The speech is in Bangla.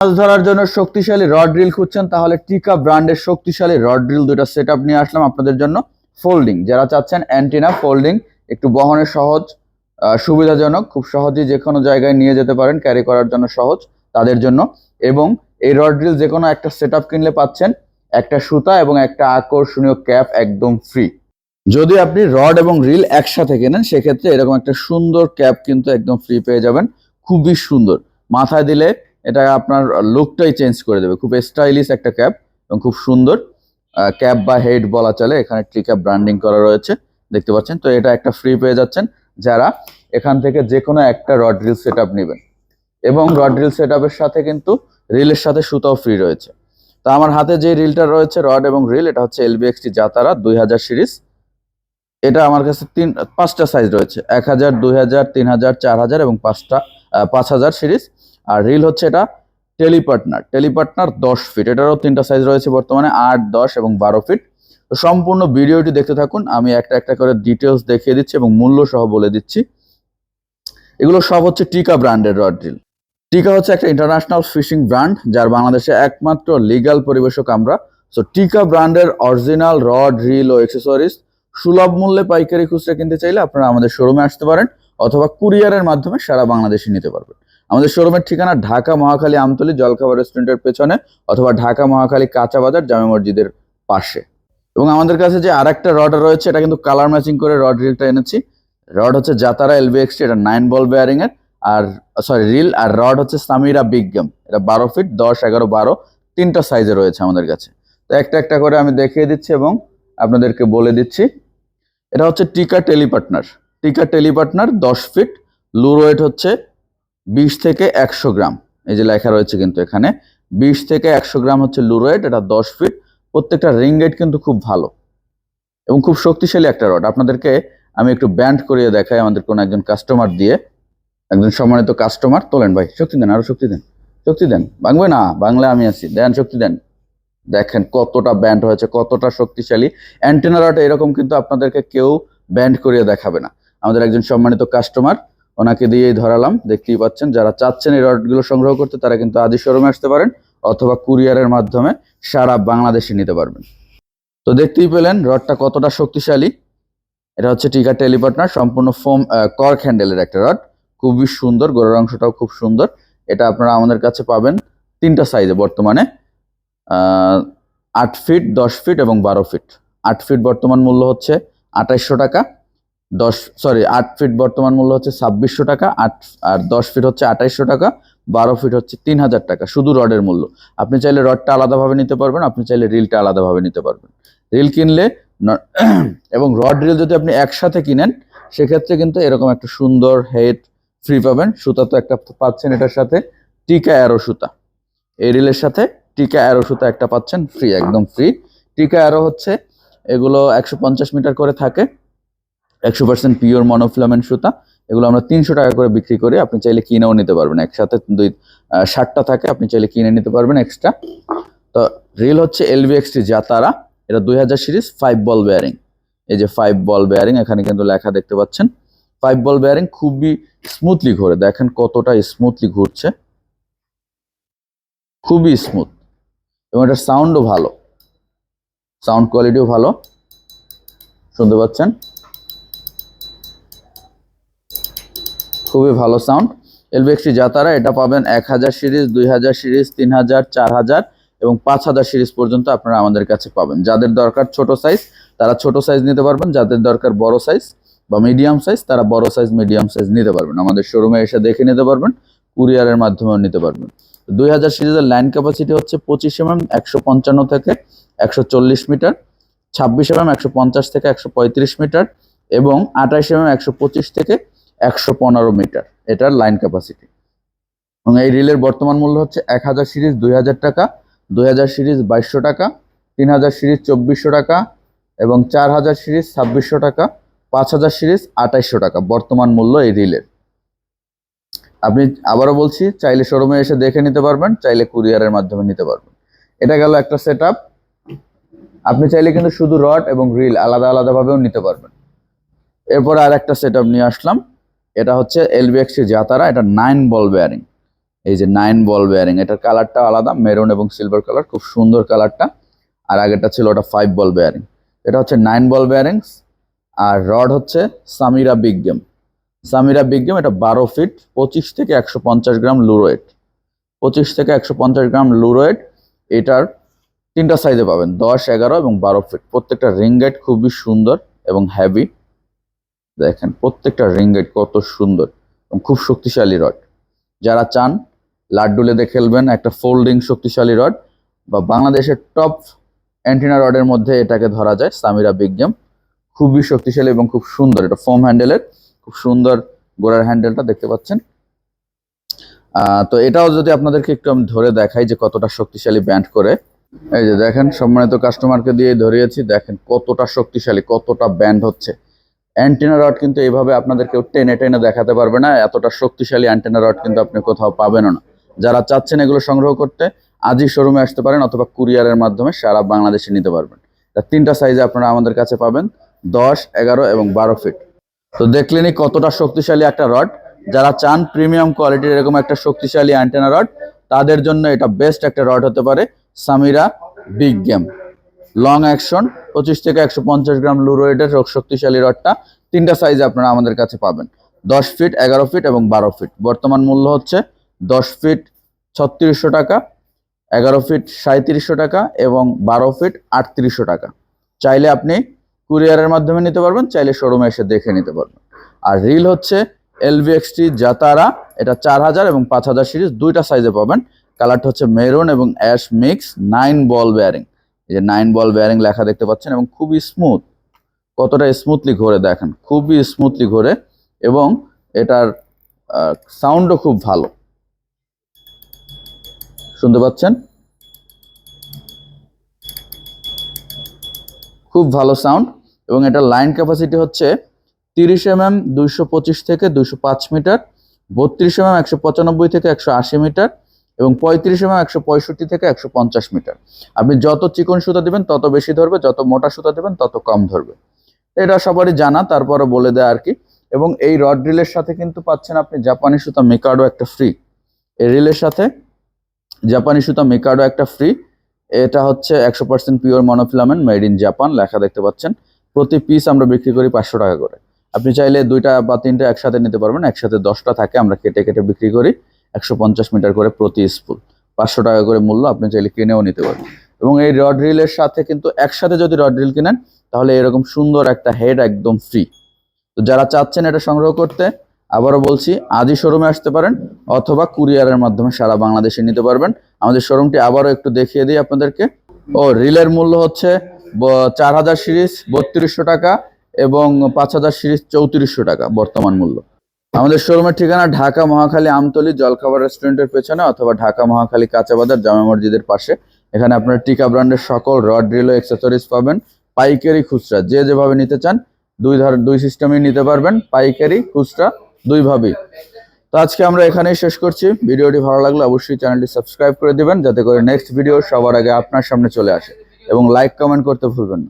মাছ ধরার জন্য শক্তিশালী রড রিল খুঁজছেন তাহলে টিকা ব্র্যান্ডের শক্তিশালী রড রিল দুটো সেটআপ নিয়ে আসলাম আপনাদের জন্য। ফোল্ডিং যারা চাচ্ছেন অ্যান্টিনা ফোল্ডিং, একটু বহনের সহজ, সুবিধাজনক, খুব সহজেই যে কোনো জায়গায় নিয়ে যেতে পারেন, ক্যারি করার জন্য সহজ তাদের জন্য। এবং এই রড রিল যে কোনো একটা সেটআপ কিনলে পাচ্ছেন একটা সুতা এবং একটা আকর্ষণীয় ক্যাপ একদম ফ্রি। যদি আপনি রড এবং রিল একসাথে কেনেন সেক্ষেত্রে এরকম একটা সুন্দর ক্যাপ কিন্তু একদম ফ্রি পেয়ে যাবেন। খুবই সুন্দর, মাথায় দিলে এটা আপনার লুকটাই চেঞ্জ করে দেবে। খুব স্টাইলিশ একটা ক্যাপ এবং খুব সুন্দর ক্যাপ বা হেড বলা চলে। এখানে টিকা ব্র্যান্ডিং করা রয়েছে, দেখতে পাচ্ছেন। তো এটা একটা ফ্রি পেয়ে যাচ্ছেন যারা এখান থেকে যে কোনো একটা রড রিল সেটআপ নেবেন। এবং রড রিল সেটআপের সাথে কিন্তু রিলের সাথে সুতাও ফ্রি রয়েছে। তো আমার হাতে যে রিলটা রয়েছে রড এবং রিল, এটা হচ্ছে LBXT জাতারা 2000 সিরিজ। এটা আমার কাছে পাঁচটা সাইজ রয়েছে, 1000, 2000, 3000, 4000 এবং 5000 সিরিজ। আর রিল হচ্ছে এটা টেলিপার্টনার 10 ফিট। এটারও তিনটা সাইজ রয়েছে বর্তমানে, 8, 10 এবং 12 ফিট। তো সম্পূর্ণ ভিডিওটি দেখতে থাকুন, আমি একটা একটা করে ডিটেলস দেখিয়ে দিচ্ছি এবং মূল্য সহ বলে দিচ্ছি। এগুলো সব হচ্ছে টিকা ব্র্যান্ডের রড রিল। টিকা হচ্ছে একটা ইন্টারন্যাশনাল ফিশিং ব্র্যান্ড, যার বাংলাদেশে একমাত্র লিগ্যাল পরিবেশক আমরা। সো টিকা ব্র্যান্ডের অরিজিনাল রড রিল ও অ্যাক্সেসরিজ সুলভ মূল্যে পাইকারি খুচরা কিনতে চাইলে আপনারা আমাদের শোরুমে আসতে পারেন, অথবা কুরিয়ারের মাধ্যমে সারা বাংলাদেশে নিতে পারবেন। আমাদের শোরুমের ঠিকানা ঢাকা মহাখালী আমতলী জলখাবার রেস্টুরেন্টের পেছনে, অথবা ঢাকা মহাখালী কাঁচা বাজার জামে মসজিদের পাশে। এবং আমাদের কাছে যে আরেকটা রড রয়েছে, এটা কিন্তু কালার ম্যাচিং করে রড রিলটা এনেছি। রড হচ্ছে জাতারা LBXT, এটা 9 বল বেয়ারিং এর, আর রিল। আর রড হচ্ছে সামিরা বিগ গেম, এটা 12 ফিট, 10, 11, 12 তিনটা সাইজে রয়েছে আমাদের কাছে। তো একটা একটা করে আমি দেখিয়ে দিচ্ছি এবং আপনাদেরকে বলে দিচ্ছি। এটা হচ্ছে টিকা টেলিপার্টনার 10 ফিট, লুর ওয়েট হচ্ছে 20 থেকে 100 গ্রাম। এই যে লেখা রয়েছে কিন্তু এখানে 20 থেকে 100 গ্রাম হচ্ছে লুর ওয়েট। এটা 10 ফিট, প্রত্যেকটা রিং গেট কিন্তু খুব ভালো এবং খুব শক্তিশালী একটা রড। আপনাদেরকে আমি একটু ব্যান্ড করিয়ে দেখাই আমাদের কোনো একজন কাস্টমার দিয়ে। একজন সম্মানিত কাস্টমার, তোলেন ভাই, শক্তি দেন, আরো শক্তি দেন, শক্তি দেন, ভাঙবে না, বাংলা আমি আছি, দেন শক্তি দেন। দেখেন কতটা ব্যান্ড হয়েছে, কতটা শক্তিশালী। অ্যান্টেনা রড এরকম কিন্তু আপনাদেরকে কেউ ব্যান্ড করিয়ে দেখাবে না। আমাদের একজন সম্মানিত কাস্টমার, ওনাকে দিয়েই ধরালাম, দেখতেই পাচ্ছেন। যারা চাচ্ছেন এই রডগুলো সংগ্রহ করতে তারা কিন্তু আজই শোরুমে আসতে পারেন, অথবা কুরিয়ারের মাধ্যমে সারা বাংলাদেশে নিতে পারবেন। তো দেখতেই পেলেন রডটা কতটা শক্তিশালী। এটা হচ্ছে টিকা টেলিপার্টনার, সম্পূর্ণ ফোম কর্ক হ্যান্ডেলের একটা রড, খুবই সুন্দর, গোড়ার অংশটাও খুব সুন্দর। এটা আপনারা আমাদের কাছে পাবেন তিনটা সাইজে বর্তমানে, 8 ফিট, 10 ফিট এবং 12 ফিট। 8 ফিট বর্তমান মূল্য হচ্ছে 2800 টাকা, 8 ফিট বর্তমান মূল্য হচ্ছে 2600 টাকা, আর 10 ফিট হচ্ছে 2800 টাকা, 12 ফিট হচ্ছে 3000 টাকা, শুধু রডের মূল্য। আপনি চাইলে রডটা আলাদাভাবে নিতে পারবেন, আপনি চাইলে রিলটা আলাদাভাবে নিতে পারবেন। রিল কিনলে এবং রড রিল যদি আপনি একসাথে কিনেন সেক্ষেত্রে কিন্তু এরকম একটা সুন্দর হেড ফ্রি পাবেন। সুতা তো একটা পাচ্ছেন এটার সাথে, টিকা অ্যারো সুতা। এই রিলের সাথে টিকা অ্যারো সুতা একটা পাচ্ছেন ফ্রি, একদম ফ্রি। টিকা অ্যারো হচ্ছে এগুলো 150 মিটার করে থাকে, 100% পিওর মনোফিলামেন্ট সুতা। এগুলো আমরা 300 টাকা করে বিক্রি করি, আপনি চাইলে কিনেও নিতে পারবেন। একসাথে 60টা থাকে, আপনি চাইলে কিনে নিতে পারবেন এক্সট্রা। তো রিল হচ্ছে LBXT জাতারা, এটা 2000 সিরিজ, 5 বল বেয়ারিং। এই যে 5 বল বেয়ারিং, এখানে কিন্তু লেখা দেখতে পাচ্ছেন 5 বল বেয়ারিং। খুবই স্মুথলি ঘোরে, দেখেন কতটা স্মুথলি ঘুরছে, খুবই স্মুথ। এবং এটার সাউন্ডও ভালো, সাউন্ড কোয়ালিটিও ভালো, শুনতে পাচ্ছেন, খুবই ভালো সাউন্ড। LBXT জাতারা, এটা পাবেন 1000 সিরিজ, 2000 সিরিজ, 3000, 4000 এবং 5000 সিরিজ পর্যন্ত আপনারা আমাদের কাছে পাবেন। যাদের দরকার ছোট সাইজ তারা ছোট সাইজ নিতে পারবেন, যাদের দরকার বড় সাইজ বা মিডিয়াম সাইজ তারা বড় সাইজ মিডিয়াম সাইজ নিতে পারবেন। আমাদের শোরুমে এসে দেখে নিতে পারবেন, কুরিয়ারের মাধ্যমেও নিতে পারবেন। 2000 সিরিজের লাইন ক্যাপাসিটি হচ্ছে 25 mm, 155 থেকে 140 মিটার, 26 mm, 150 থেকে 135 মিটার এবং 28 mm, 125 থেকে 115 মিটার এটার লাইন ক্যাপাসিটি। এবং এই রিলের বর্তমান মূল্য হচ্ছে 1000 সিরিজ 2000 টাকা, 2000 সিরিজ 2200 টাকা, 3000 সিরিজ 2400 টাকা এবং 4000 সিরিজ 2600 টাকা, 5000 সিরিজ 2800 টাকা বর্তমান মূল্য এই রিলের। আপনি, আবারও বলছি, চাইলে শোরুমে এসে দেখে নিতে পারবেন, চাইলে কুরিয়ারের মাধ্যমে নিতে পারবেন। এটা গেল একটা সেটআপ। আপনি চাইলে কিন্তু শুধু রড এবং রিল আলাদা আলাদাভাবেও নিতে পারবেন। এরপর আর একটা সেটআপ নিয়ে আসলাম, এটা হচ্ছে LBXT জাতারা, এটা 9 বল বেয়ারিং। এই যে 9 বল বেয়ারিং, এটার কালারটা আলাদা, মেরুন এবং সিলভার কালার, খুব সুন্দর কালারটা। আর আগেরটা ছিল ওটা 5 বল বেয়ারিং, এটা হচ্ছে 9 বল বেয়ারিংস। আর রড হচ্ছে Samira big game. Samira big game, এটা 12 ফিট, 25 থেকে 150 গ্রাম লুরোয়েট, 25 থেকে 150 গ্রাম লুরোয়েট। এটার তিনটা সাইজে পাবেন, 10, 11 এবং 12 ফিট। প্রত্যেকটা রিং গাইড খুবই সুন্দর এবং হেভি। দেখেন প্রত্যেকটা রিং গাইড কত সুন্দর এবং খুব শক্তিশালী রড। যারা চান লাড্ডুলেতে খেলবেন একটা ফোল্ডিং শক্তিশালী রড, বা বাংলাদেশের টপ অ্যান্টিনা রডের মধ্যে এটাকে ধরা যায়, সামিরা বিগ গেম। খুবই শক্তিশালী এবং খুব সুন্দর, এটা ফোম হ্যান্ডেলের, খুব সুন্দর গোড়ার হ্যান্ডেলটা দেখতে পাচ্ছেন। তো এটাও যদি আপনাদেরকে একটু আমি ধরে দেখাই যে কতটা শক্তিশালী ব্যান্ড করে। এই যে দেখেন, সম্মানিত কাস্টমারকে দিয়ে ধরিয়েছি, দেখেন কতটা শক্তিশালী, কতটা ব্যান্ড হচ্ছে। অ্যান্টেনা রড কিন্তু এইভাবে আপনাদের কেউ টেনে টেনে দেখাতে পারবে না, এতটা শক্তিশালী অ্যান্টেনা রড কিন্তু আপনি কোথাও পাবেনও না। যারা চাচ্ছেন এগুলো সংগ্রহ করতে, আজই শোরুমে আসতে পারেন, অথবা কুরিয়ারের মাধ্যমে সারা বাংলাদেশে নিতে পারবেন। তিনটা সাইজে আপনারা আমাদের কাছে পাবেন, 10, 11 এবং 12 ফিট। তো দেখলেনই কতটা শক্তিশালী একটা রড। যারা চান প্রিমিয়াম কোয়ালিটির এরকম একটা শক্তিশালী অ্যান্টেনা রড, তাদের জন্য এটা বেস্ট একটা রড হতে পারে Samira big game long action, 25 থেকে 150 গ্রাম লুরোয়েডের শক্তিশালী রডটা। তিনটা সাইজে আপনারা আমাদের কাছে পাবেন, 10 ফিট, 11 ফিট এবং 12 ফিট। বর্তমান মূল্য হচ্ছে 10 ফিট 3600 টাকা, 11 ফিট 3700 টাকা এবং 12 ফিট 3800 টাকা। চাইলে আপনি কুরিয়ারের মাধ্যমে নিতে পারবেন, চাইলে শোরুমে এসে দেখে নিতে পারবেন। আর রিল হচ্ছে LVXT জাতারা, এটা 4000 এবং 5000 সিরিজ, দুইটা সাইজে পাবেন। কালারটা হচ্ছে মেরুন এবং অ্যাশ মিক্স, 9 বল বেয়ারিং। এই যে 9 বল বেয়ারিং লেখা দেখতে পাচ্ছেন এবং খুবই স্মুথ, কতটা স্মুথলি ঘোরে দেখেন, খুবই স্মুথলি ঘোরে এবং এটার সাউন্ডও খুব ভালো, শুনতে পাচ্ছেন, খুব ভালো সাউন্ড। এবং এটার লাইন ক্যাপাসিটি হচ্ছে 30 mm 225 থেকে 205 মিটার, 32 mm 195 থেকে 180 মিটার এবং 35 mm 165 থেকে 150 মিটার। আপনি যত চিকন সুতা দিবেন তত বেশি ধরবে, যত মোটা সুতা দিবেন তত কম ধরবে। এটা সবারই জানা, তারপরে বলে দেয় আর কি। এবং এই রড রিলের সাথে কিন্তু পাচ্ছেন আপনি জাপানি সুতা মিকাডো একটা ফ্রি। এই রিলের সাথে জাপানি সুতা মিকাডো একটা ফ্রি। এটা হচ্ছে 100% pure monofilament, made in Japan লেখা দেখতে পাচ্ছেন। প্রতি পিস আমরা বিক্রি করি 500 টাকা করে। আপনি চাইলে 2টা বা 3টা একসাথে নিতে পারবেন, একসাথে 10টা থাকে, আমরা কেটে কেটে বিক্রি করি 150 মিটার করে প্রতি স্পুল, 500 টাকা করে মূল্য। আপনি চাইলে কিনেও নিতে পারবেন। এবং এই রড রিলের সাথে কিন্তু একসাথে যদি রড রিল কিনেন তাহলে এরকম সুন্দর একটা হেড একদম ফ্রি। তো যারা চাচ্ছেন এটা সংগ্রহ করতে, আবারও বলছি, আজই শোরুমে আসতে পারেন অথবা কুরিয়ারের মাধ্যমে সারা বাংলাদেশে নিতে পারবেন। আমাদের শোরুমটি আবারও একটু দেখিয়ে দিই আপনাদেরকে। রিলের মূল্য হচ্ছে 4000 সিরিজ 3200 টাকা এবং 5000 সিরিজ 3400 টাকা বর্তমান মূল্য। আমাদের শোরুমের ঠিকানা ঢাকা মহাখালী আমতলী জলখাবার রেস্টুরেন্টের পেছনে, অথবা ঢাকা মহাখালী কাঁচা বাজার জামে মসজিদের পাশে। এখানে আপনারা টিকা ব্র্যান্ডের সকল রড রিল ও অ্যাক্সেসরিজ পাবেন, পাইকারি খুচরা যে যেভাবে নিতে চান দুই সিস্টেমে নিতে পারবেন, পাইকারি খুচরা দুইভাবেই। তো আজকে আমরা এখানেই শেষ করছি। ভিডিওটি ভালো লাগলে অবশ্যই চ্যানেলটি সাবস্ক্রাইব করে দিবেন, যাতে করে নেক্সট ভিডিও সবার আগে আপনার সামনে চলে আসে, এবং লাইক কমেন্ট করতে ভুলবেন না।